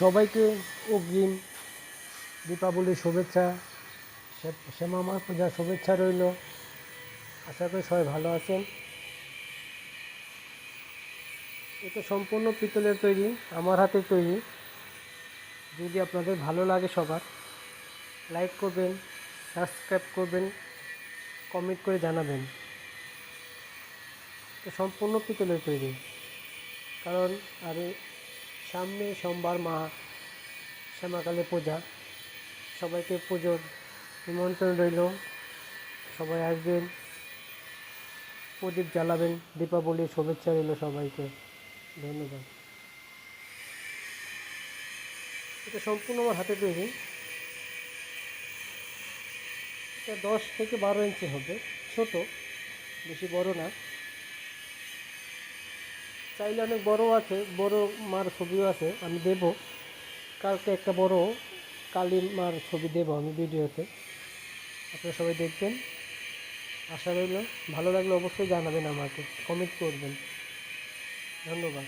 সবাইকে অগ্রিম দীপাবলির শুভেচ্ছা, শ্যামা মার পূজার শুভেচ্ছা রইল। আশা করি সবাই ভালো আছেন। এটা সম্পূর্ণ পিতলের তৈরি, আমার হাতে তৈরি। যদি আপনাদের ভালো লাগে সবার, লাইক করবেন, সাবস্ক্রাইব করবেন, কমেন্ট করে জানাবেন। এটা সম্পূর্ণ পিতলের তৈরি, কারণ আমি সামনে সোমবার মা শ্যামাকালী পূজা, সবাইকে পুজোর নিমন্ত্রণ রইল। সবাই আসবেন, প্রদীপ জ্বালাবেন, দীপাবলির শুভেচ্ছা রইল সবাইকে। ধন্যবাদ। এটা সম্পূর্ণ আমার হাতে তৈরি। এটা 10 থেকে 12 ইঞ্চি হবে, ছোট, বেশি বড় না। চাইলে অনেক বড় আছে, বড় মার ছবিও আছে, আমি দেব কালকে। একটা বড় কালী মার ছবি দেব আমি ভিডিওতে, আপনারা সবাই দেখবেন। আশা রইল ভালো লাগলে অবশ্যই জানাবেন, আমাকে কমেন্ট করবেন। ধন্যবাদ।